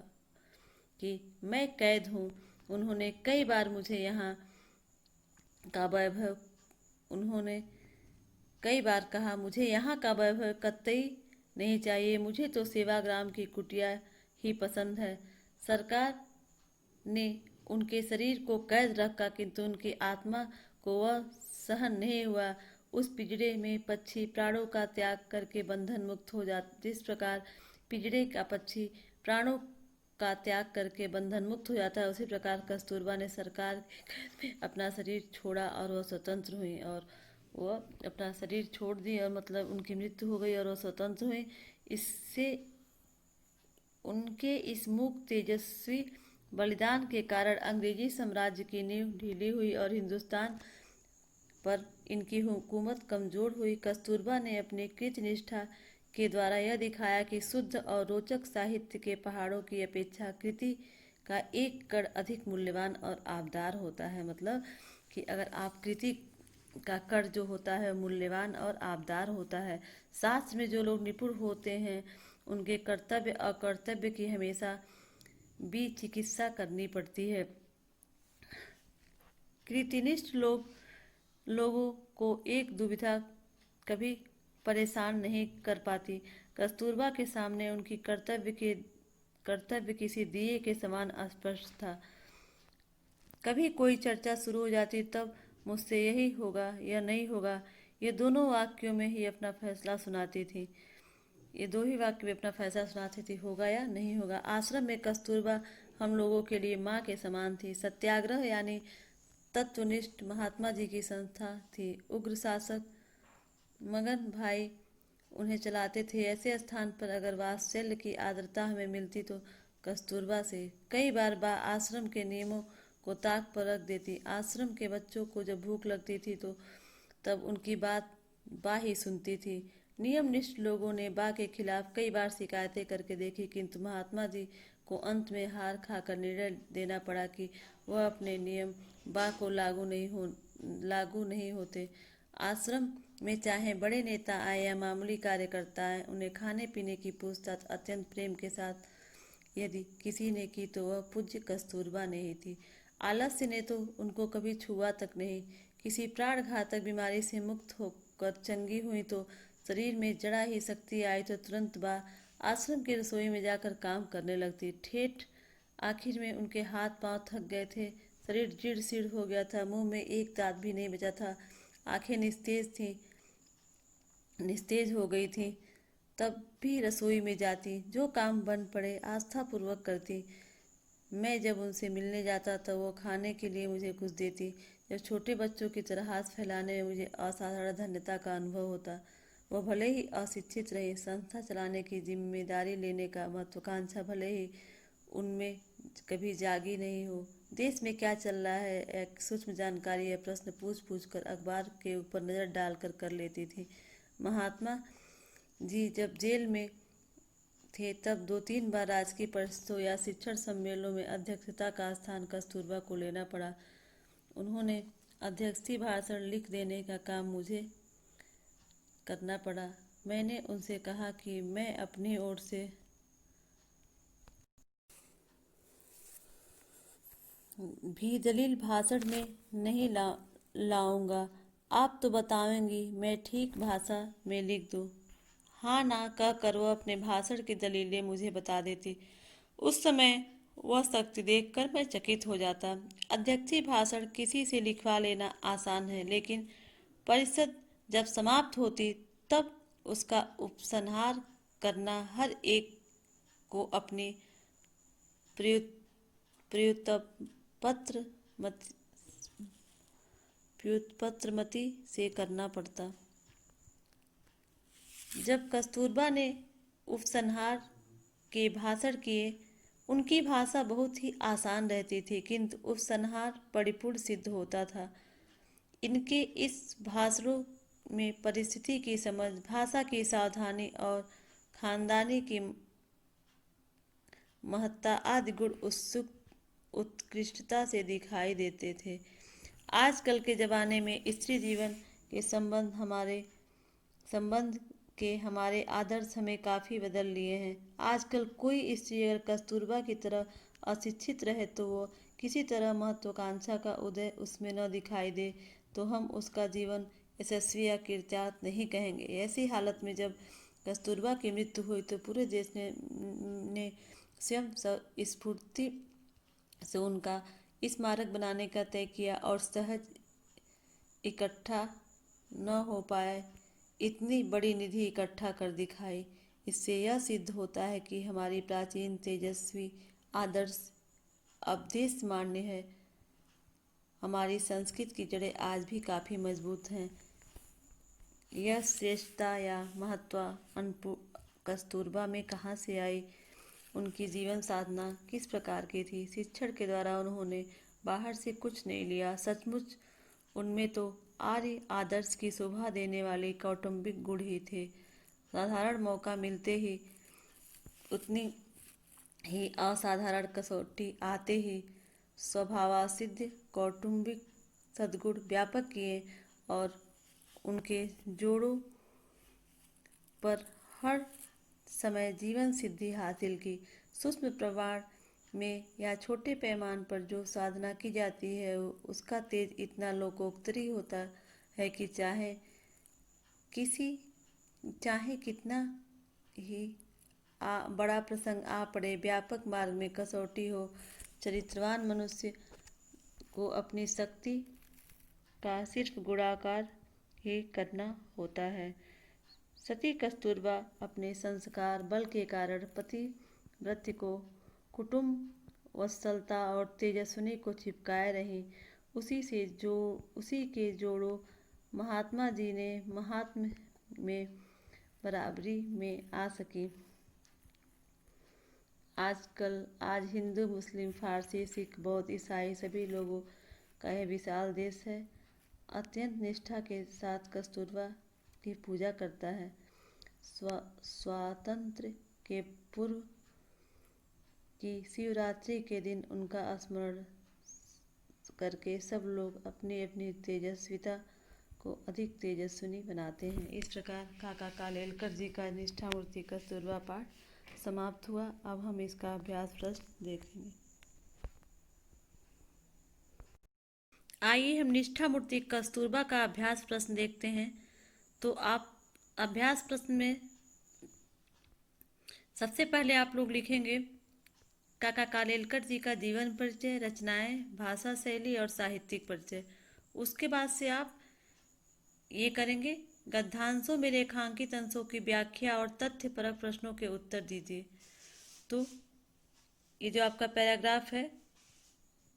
कि मैं कैद हूँ। उन्होंने कई बार कहा, मुझे यहाँ का वैभव कतई नहीं चाहिए, मुझे तो सेवाग्राम की कुटिया ही पसंद है। सरकार ने उनके शरीर को कैद रखा, किंतु उनकी आत्मा को वह सहन नहीं हुआ। उस पिंजड़े में पक्षी प्राणों का त्याग करके बंधन मुक्त हो जाता, जिस प्रकार पिंजड़े का पक्षी प्राणों का त्याग करके बंधन मुक्त हो जाता है, उसी प्रकार कस्तूरबा ने सरकार के कैद में अपना शरीर छोड़ा और वह स्वतंत्र हुई। और वह अपना शरीर छोड़ दी और मतलब उनकी मृत्यु हो गई और वह स्वतंत्र हुई। इससे उनके इस मूक तेजस्वी बलिदान के कारण अंग्रेजी साम्राज्य की नींव ढीली हुई और हिंदुस्तान पर इनकी हुकूमत कमजोर हुई। कस्तूरबा ने अपनी कृतनिष्ठा के द्वारा यह दिखाया कि शुद्ध और रोचक साहित्य के पहाड़ों की अपेक्षा कृति का एक कण अधिक मूल्यवान और आबदार होता है। मतलब कि अगर आप कृति का कण जो होता है मूल्यवान और आबदार होता है। शास्त्र में जो लोग निपुण होते हैं, उनके कर्तव्य अकर्तव्य की हमेशा भी चिकित्सा करनी पड़ती है। कृतिनिष्ठ लोगों को एक दुविधा कभी परेशान नहीं कर पाती। कस्तूरबा के सामने उनकी कर्तव्य किसी दिए के समान स्पष्ट था। कभी कोई चर्चा शुरू हो जाती, तब मुझसे यही होगा या नहीं होगा, ये दोनों वाक्यों में ही अपना फैसला सुनाती थी। होगा या नहीं होगा। आश्रम में कस्तूरबा हम लोगों के लिए माँ के समान थी। सत्याग्रह यानी तत्वनिष्ठ महात्मा जी की संस्था थी। उग्र शासक मगन भाई उन्हें चलाते थे। ऐसे स्थान पर अगर वात्सल्य की आर्द्रता हमें मिलती तो कस्तूरबा से। कई बार बा आश्रम के नियमों को ताक पर रख देती। आश्रम के बच्चों को जब भूख लगती थी तो तब उनकी बात बा ही सुनती थी। नियमनिष्ठ लोगों ने बा के खिलाफ कई बार शिकायतें करके देखी, किंतु महात्मा जी को अंत में हार खाकर निर्णय देना पड़ा कि वह अपने नियम बा को लागू नहीं होते। आश्रम में चाहे बड़े नेता आए या मामूली कार्यकर्ता आए, उन्हें खाने पीने की पूछताछ अत्यंत प्रेम के साथ यदि किसी ने की तो वह पूज्य कस्तूरबा ने ही थी। आलस्य ने तो उनको कभी छुआ तक नहीं। किसी प्राण घातक बीमारी से मुक्त होकर चंगी हुई तो शरीर में जरा ही शक्ति आई तो तुरंत बा आश्रम की रसोई में जाकर काम करने लगती। ठेठ आखिर में उनके हाथ पांव थक गए थे, शरीर जीर्ण शीर्ण हो गया था, मुंह में एक दांत भी नहीं बचा था, आंखें निस्तेज हो गई थी, तब भी रसोई में जाती, जो काम बन पड़े आस्था पूर्वक करती। मैं जब उनसे मिलने जाता तो वो खाने के लिए मुझे कुछ देती। जब छोटे बच्चों की तरह हाथ फैलाने में मुझे असाधारण धन्यता का अनुभव होता। वो भले ही अशिक्षित रहे, संस्था चलाने की जिम्मेदारी लेने का महत्वाकांक्षा भले ही उनमें कभी जागी नहीं हो, देश में क्या चल रहा है एक सूक्ष्म जानकारी या प्रश्न पूछ कर अखबार के ऊपर नज़र डालकर कर लेती थी। महात्मा जी जब जेल में थे तब 2-3 बार राजकीय परिषदों या शिक्षण सम्मेलनों में अध्यक्षता का स्थान कस्तूरबा को लेना पड़ा। उन्होंने अध्यक्षीय भाषण लिख देने का काम मुझे करना पड़ा। मैंने उनसे कहा कि मैं अपनी ओर से भी दलील भाषण में नहीं लाऊंगा। आप तो बताएंगी, मैं ठीक भाषा में लिख दूं। हाँ ना कहकर वह अपने भाषण की दलीलें मुझे बता देती। उस समय वह शक्ति देखकर मैं चकित हो जाता। अध्यक्षीय भाषण किसी से लिखवा लेना आसान है, लेकिन परिषद जब समाप्त होती तब उसका उपसंहार करना हर एक को अपनी व्युत्पत्रमति से करना पड़ता। जब कस्तूरबा ने उपसंहार के भाषण किए, उनकी भाषा बहुत ही आसान रहती थी, किंतु उपसंहार परिपूर्ण सिद्ध होता था। इनके इस भाषणों में परिस्थिति की समझ, भाषा की सावधानी और खानदानी की महत्ता आदि गुण उत्कृष्टता से दिखाई देते थे। आजकल के ज़माने में स्त्री जीवन के संबंध के हमारे आदर्श हमें काफ़ी बदल लिए हैं। आजकल कोई स्त्री अगर कस्तूरबा की तरह अशिक्षित रहे तो वो किसी तरह महत्वाकांक्षा का उदय उसमें न दिखाई दे तो हम उसका जीवन यशस्वी या कृतार्थ नहीं कहेंगे। ऐसी हालत में जब कस्तूरबा की मृत्यु हुई तो पूरे देश ने स्वयं स्फूर्ति से उनका स्मारक बनाने का तय किया और सहज इकट्ठा न हो पाए इतनी बड़ी निधि इकट्ठा कर दिखाई। इससे यह सिद्ध होता है कि हमारी प्राचीन तेजस्वी आदर्श अपदेश मान्य है। हमारी संस्कृत की जड़ें आज भी काफ़ी मजबूत हैं। यह श्रेष्ठता या महत्व कस्तूरबा में कहाँ से आई? उनकी जीवन साधना किस प्रकार की थी? शिक्षण के द्वारा उन्होंने बाहर से कुछ नहीं लिया। सचमुच उनमें तो आर्य आदर्श की शोभा देने वाले कौटुंबिक गुण ही थे। साधारण मौका मिलते ही उतनी ही असाधारण कसौटी आते ही स्वभावसिद्ध कौटुंबिक सद्गुण व्यापक किए और उनके जोड़ों पर हर समय जीवन सिद्धि हासिल की। सूक्ष्म प्रमाण में या छोटे पैमाने पर जो साधना की जाती है उसका तेज इतना लोकोत्तरी होता है कि चाहे कितना ही बड़ा प्रसंग आ पड़े, व्यापक मार्ग में कसौटी हो, चरित्रवान मनुष्य को अपनी शक्ति का सिर्फ गुणाकार ही करना होता है। सती कस्तूरबा अपने संस्कार बल के कारण पतिव्रत को कुटुंब वत्सलता और तेजस्विनी को चिपकाए रही। उसी के जोड़ों महात्मा जी ने महात्म में बराबरी में आ सकी। आज हिंदू, मुस्लिम, फारसी, सिख, बौद्ध, ईसाई सभी लोगों का यह विशाल देश है अत्यंत निष्ठा के साथ कस्तूरबा की पूजा करता है। स्वातंत्र्य के पूर्व कि शिवरात्रि के दिन उनका स्मरण करके सब लोग अपनी अपनी तेजस्विता को अधिक तेजस्विनी बनाते हैं। इस प्रकार काका कालेलकर जी का निष्ठा मूर्ति कस्तूरबा पाठ समाप्त हुआ। अब हम इसका अभ्यास प्रश्न देखेंगे। आइए हम निष्ठा मूर्ति कस्तूरबा का अभ्यास प्रश्न देखते हैं। तो आप अभ्यास प्रश्न में सबसे पहले आप लोग लिखेंगे काका कालेलकर जी का जीवन परिचय, रचनाएं, भाषा शैली और साहित्यिक परिचय। उसके बाद से आप ये करेंगे गद्यांशों में रेखांकित अंशों की व्याख्या और तथ्यपरक प्रश्नों के उत्तर दीजिए। तो ये जो आपका पैराग्राफ है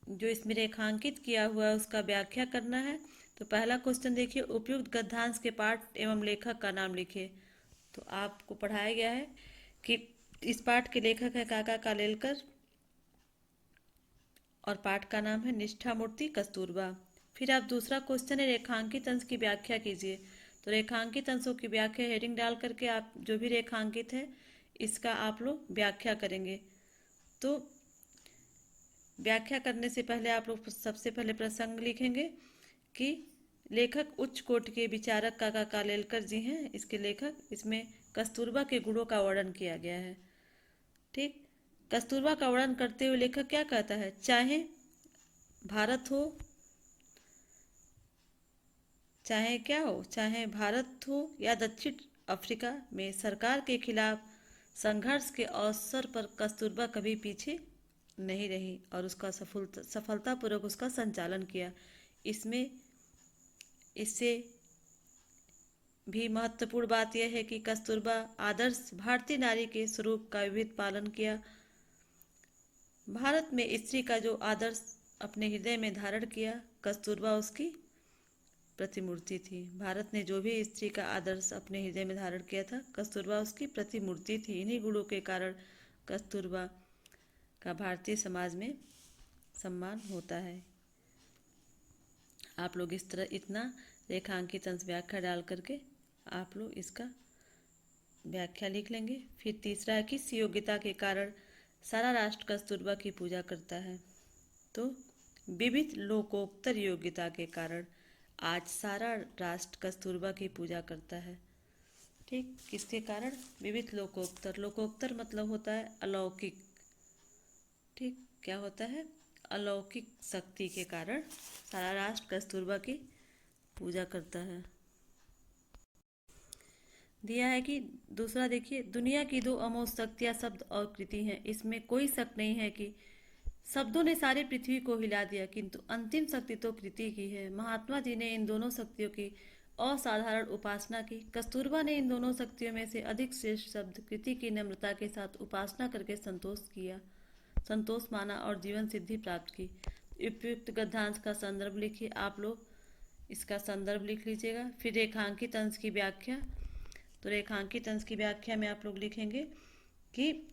जो इसमें रेखांकित किया हुआ है उसका व्याख्या करना है। तो पहला क्वेश्चन देखिए, उपयुक्त गद्यांश के पाठ एवं लेखक का नाम लिखिए। तो आपको पढ़ाया गया है कि इस पाठ के लेखक है काका कालेलकर और पाठ का नाम है निष्ठा मूर्ति कस्तूरबा। फिर आप दूसरा क्वेश्चन है रेखांकित अंश की व्याख्या कीजिए। तो रेखांकित अंशों की व्याख्या हेडिंग डाल करके आप जो भी रेखांकित है इसका आप लोग व्याख्या करेंगे। तो व्याख्या करने से पहले आप लोग सबसे पहले प्रसंग लिखेंगे कि लेखक उच्च कोट के विचारक काका कालेलकर जी हैं, इसके लेखक। इसमें कस्तूरबा के गुणों का वर्णन किया गया है। ठीक, कस्तूरबा का वर्णन करते हुए लेखक क्या कहता है, चाहे भारत हो, चाहे क्या हो, चाहे भारत हो या दक्षिण अफ्रीका में सरकार के खिलाफ संघर्ष के अवसर पर कस्तूरबा कभी पीछे नहीं रही और उसका सफलतापूर्वक उसका संचालन किया। इसमें इससे भी महत्वपूर्ण बात यह है कि कस्तूरबा आदर्श भारतीय नारी के स्वरूप का विविध पालन किया। भारत में स्त्री का जो आदर्श अपने हृदय में धारण किया, कस्तूरबा उसकी प्रतिमूर्ति थी। भारत ने जो भी स्त्री का आदर्श अपने हृदय में धारण किया था, कस्तूरबा उसकी प्रतिमूर्ति थी। इन्हीं गुणों के कारण कस्तूरबा का भारतीय समाज में सम्मान होता है। आप लोग इस तरह इतना रेखांकित अंश व्याख्या डाल करके आप लोग इसका व्याख्या लिख लेंगे। फिर तीसरा है किस योग्यता के कारण सारा राष्ट्र कस्तूरबा की पूजा करता है। तो विविध लोकोत्तर योग्यता के कारण आज सारा राष्ट्र कस्तूरबा की पूजा करता है। ठीक, किसके कारण, विविध लोकोत्तर। लोकोत्तर मतलब होता है अलौकिक। ठीक, क्या होता है, अलौकिक शक्ति के कारण सारा राष्ट्र कस्तूरबा की पूजा करता है। दिया है कि दूसरा देखिए, दुनिया की दो अमोघ शक्तियाँ शब्द और कृति हैं। इसमें कोई शक नहीं है कि शब्दों ने सारी पृथ्वी को हिला दिया, किंतु अंतिम शक्ति तो कृति की है। महात्मा जी ने इन दोनों शक्तियों की असाधारण उपासना की। कस्तूरबा ने इन दोनों शक्तियों में से अधिक श्रेष्ठ शब्द कृति की नम्रता के साथ उपासना करके संतोष माना और जीवन सिद्धि प्राप्त की। उपयुक्त गद्यांश का संदर्भ लिखिए। आप लोग इसका संदर्भ लिख लीजिएगा। फिर रेखांकित अंश की व्याख्या। तो रेखांकित अंश की व्याख्या में आप लोग लिखेंगे कि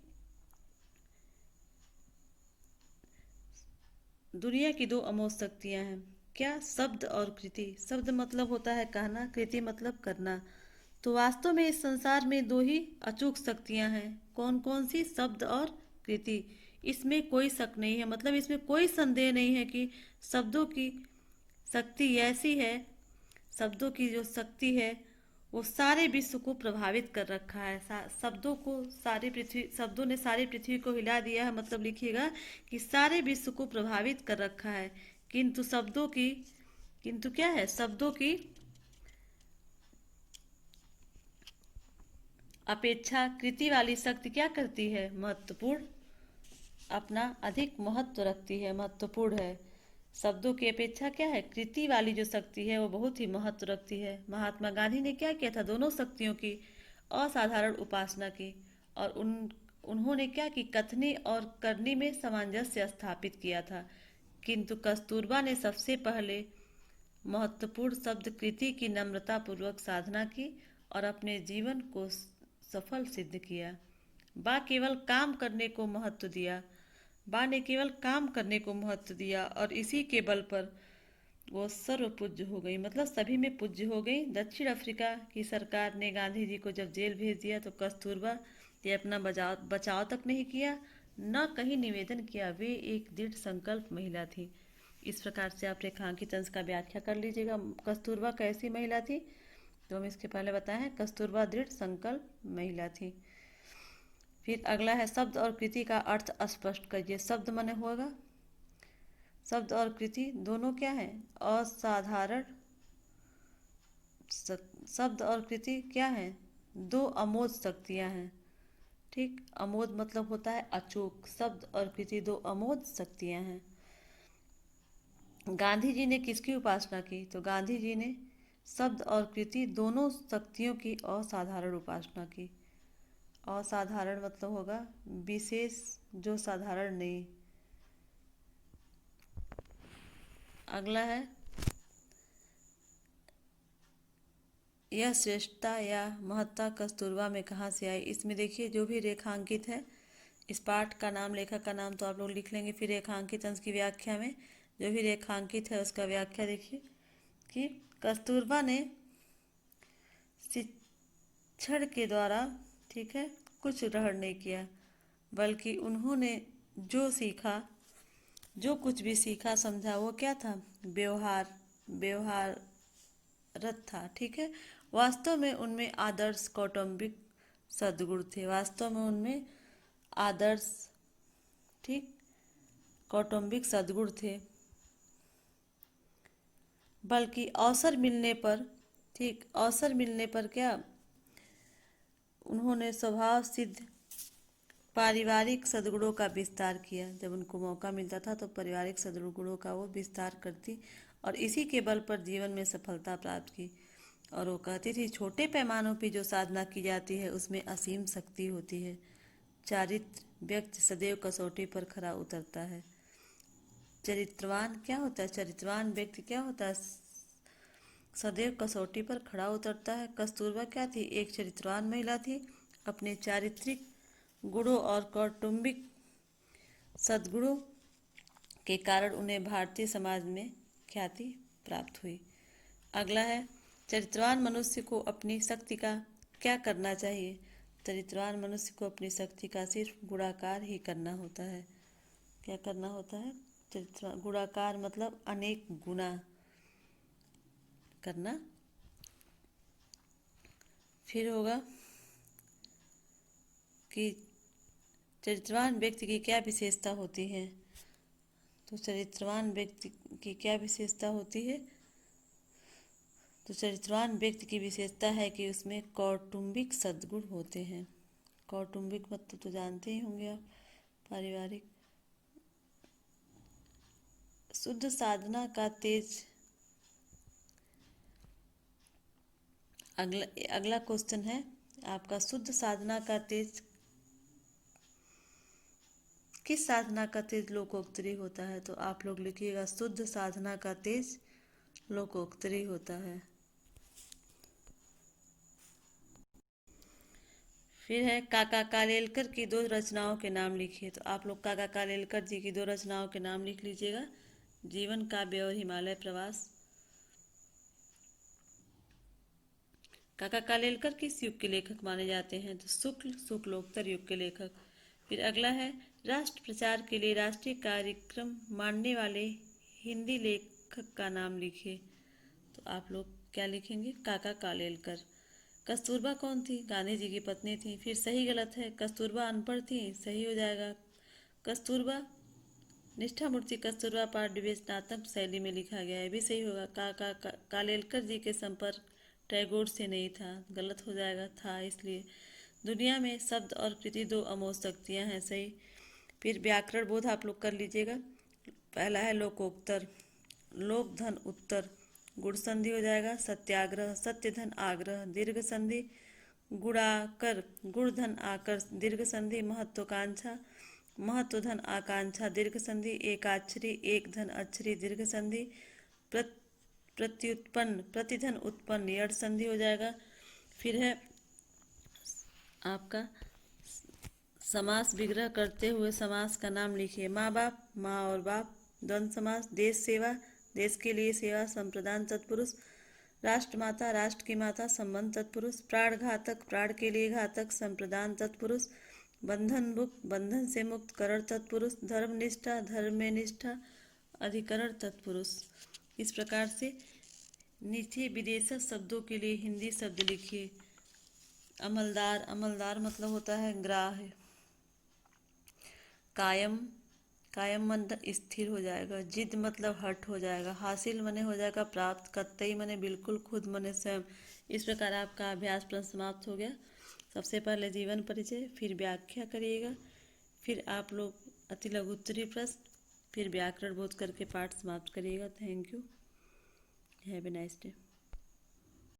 दुनिया की दो अमोघ शक्तियां हैं। क्या, शब्द और कृति। शब्द मतलब होता है कहना, कृति मतलब करना। तो वास्तव में इस संसार में दो ही अचूक शक्तियां हैं। कौन कौन सी, शब्द और कृति। इसमें कोई शक नहीं है, मतलब इसमें कोई संदेह नहीं है कि शब्दों की शक्ति ऐसी है, शब्दों की जो शक्ति है वो सारे विश्व को प्रभावित कर रखा है। शब्दों ने सारी पृथ्वी को हिला दिया है, मतलब लिखिएगा कि सारे विश्व को प्रभावित कर रखा है। किंतु क्या है, शब्दों की अपेक्षा कृति वाली शक्ति क्या करती है, महत्वपूर्ण, अपना अधिक महत्व रखती है, महत्वपूर्ण है। शब्दों की अपेक्षा क्या है, कृति वाली जो शक्ति है वो बहुत ही महत्व रखती है। महात्मा गांधी ने क्या किया था, दोनों शक्तियों की असाधारण उपासना की और उन्होंने क्या की, कथनी और करनी में सामंजस्य स्थापित किया था। किंतु कस्तूरबा ने सबसे पहले महत्वपूर्ण शब्द कृति की नम्रता पूर्वक साधना की और अपने जीवन को सफल सिद्ध किया। बा ने केवल काम करने को महत्व दिया और इसी के बल पर वो सर्व पूज्य हो गई, मतलब सभी में पूज्य हो गई। दक्षिण अफ्रीका की सरकार ने गांधी जी को जब जेल भेज दिया तो कस्तूरबा ने अपना बचाव तक नहीं किया, न कहीं निवेदन किया। वे एक दृढ़ संकल्प महिला थी। इस प्रकार से आप रेखांकित अंश का व्याख्या कर लीजिएगा। कस्तूरबा कैसी महिला थी, तो हम इसके पहले बताए हैं, कस्तूरबा दृढ़ संकल्प महिला थी। फिर अगला है शब्द और कृति का अर्थ स्पष्ट करिए। शब्द माने होगा, शब्द और कृति दोनों क्या है, असाधारण। शब्द और कृति क्या है, दो अमोघ शक्तियां हैं। ठीक, अमोघ मतलब होता है अचूक। शब्द और कृति दो अमोघ शक्तियां हैं। गांधी जी ने किसकी उपासना की, तो गांधी जी ने शब्द और कृति दोनों शक्तियों की असाधारण उपासना की। असाधारण मतलब होगा विशेष, जो साधारण नहीं। अगला है यह श्रेष्ठता या महत्ता कस्तूरबा में कहाँ से आई। इसमें देखिए जो भी रेखांकित है, इस पाठ का नाम, लेखक का नाम तो आप लोग लिख लेंगे। फिर रेखांकित अंश की व्याख्या में जो भी रेखांकित है उसका व्याख्या देखिए कि कस्तूरबा ने शिक्षण के द्वारा, ठीक है, कुछ ग्रहण नहीं किया, बल्कि उन्होंने जो सीखा, जो कुछ भी सीखा समझा, वो क्या था, व्यवहार रत था। ठीक है, वास्तव में उनमें आदर्श कौटुंबिक सद्गुण थे। वास्तव में उनमें आदर्श, ठीक, कौटुंबिक सद्गुण थे। बल्कि अवसर मिलने पर, ठीक, अवसर मिलने पर क्या, उन्होंने स्वभाव सिद्ध पारिवारिक सद्गुणों का विस्तार किया। जब उनको मौका मिलता था तो पारिवारिक सद्गुणों का वो विस्तार करती और इसी के बल पर जीवन में सफलता प्राप्त की। और वो कहती थी छोटे पैमानों पर जो साधना की जाती है उसमें असीम शक्ति होती है। चारित्र व्यक्ति सदैव कसौटी पर खरा उतरता है। चरित्रवान क्या होता है, चरित्रवान व्यक्ति क्या होता है, सदैव कसौटी पर खड़ा उतरता है। कस्तूरबा क्या थी, एक चरित्रवान महिला थी। अपने चारित्रिक गुणों और कौटुंबिक सद्गुणों के कारण उन्हें भारतीय समाज में ख्याति प्राप्त हुई। अगला है चरित्रवान मनुष्य को अपनी शक्ति का क्या करना चाहिए। चरित्रवान मनुष्य को अपनी शक्ति का सिर्फ गुणाकार ही करना होता है। क्या करना होता है, चरित्रवान, गुणाकार मतलब अनेक गुना करना। फिर होगा कि चरित्रवान व्यक्ति की क्या विशेषता होती है, तो चरित्रवान व्यक्ति की क्या विशेषता होती है, तो चरित्रवान व्यक्ति की विशेषता है कि उसमें कौटुंबिक सद्गुण होते हैं। कौटुंबिक मतलब तो जानते ही होंगे आप, पारिवारिक। शुद्ध साधना का तेज। अगला क्वेश्चन है आपका, शुद्ध साधना का तेज, किस साधना का तेज लोकोत्तरी होता है, तो आप लोग लिखिएगा शुद्ध साधना का तेज लोकोत्तरी होता है। फिर है काका कालेलकर की दो रचनाओं के नाम लिखिए, तो आप लोग काका कालेलकर जी की दो रचनाओं के नाम लिख लीजिएगा। जीवन काव्य और हिमालय प्रवास। काका कालेलकर किस युग के लेखक माने जाते हैं, तो शुक्लोत्तर युग के लेखक। फिर अगला है राष्ट्र प्रचार के लिए राष्ट्रीय कार्यक्रम मानने वाले हिंदी लेखक का नाम लिखिए, तो आप लोग क्या लिखेंगे, काका कालेलकर। कस्तूरबा कौन थी, गांधी जी की पत्नी थी। फिर सही गलत है, कस्तूरबा अनपढ़ थी, सही हो जाएगा। कस्तूरबा निष्ठा मूर्ति कस्तूरबा पाठ विवेचनात्मक शैली में लिखा गया है, भी सही होगा। कालेलकर जी के संपर्क टैगोर से नहीं था, गलत हो जाएगा, था इसलिए। दुनिया में शब्द और कृति दो अमोघ शक्तियाँ हैं, सही। फिर व्याकरण बोध आप लोग कर लीजिएगा। पहला है लोकोत्तर, लोक धन उत्तर, गुण संधि हो जाएगा। सत्याग्रह, सत्य धन आग्रह, दीर्घ संधि। गुणाकर, गुण धन आकर, दीर्घ संधि। महत्वाकांक्षा, महत्व धन आकांक्षा, दीर्घ संधि। एकाक्षरी, एक धन अक्षरी, दीर्घ संधि। प्रत्युत्पन्न, प्रतिधन उत्पन्न, यड़ संधि हो जाएगा। फिर है आपका समास विग्रह करते हुए समास का नाम लिखिए। माँ बाप, माँ और बाप, द्वंद्व समास। देश सेवा, देश के लिए सेवा, संप्रदान तत्पुरुष। राष्ट्रमाता, राष्ट्र की माता, संबंध तत्पुरुष। प्राण घातक, प्राण के लिए घातक, संप्रदान तत्पुरुष। बंधन मुक्त, बंधन से मुक्त, करण तत्पुरुष, धर्मनिष्ठा, धर्म में निष्ठा, अधिकरण तत्पुरुष। इस प्रकार से नीचे विदेशज शब्दों के लिए हिंदी शब्द लिखिए। अमलदार, अमलदार मतलब होता है ग्राह्य। कायम, कायम मतलब स्थिर हो जाएगा। जिद मतलब हट हो जाएगा। हासिल मने हो जाएगा प्राप्त। कतई मने बिल्कुल, खुद मने स्वयं। इस प्रकार आपका अभ्यास प्रश्न समाप्त हो गया। सबसे पहले जीवन परिचय, फिर व्याख्या करिएगा, फिर आप लोग अति लघु उत्तरीय प्रश्न, फिर व्याकरण बोध करके पाठ समाप्त करिएगा। Thank you. Have a nice day.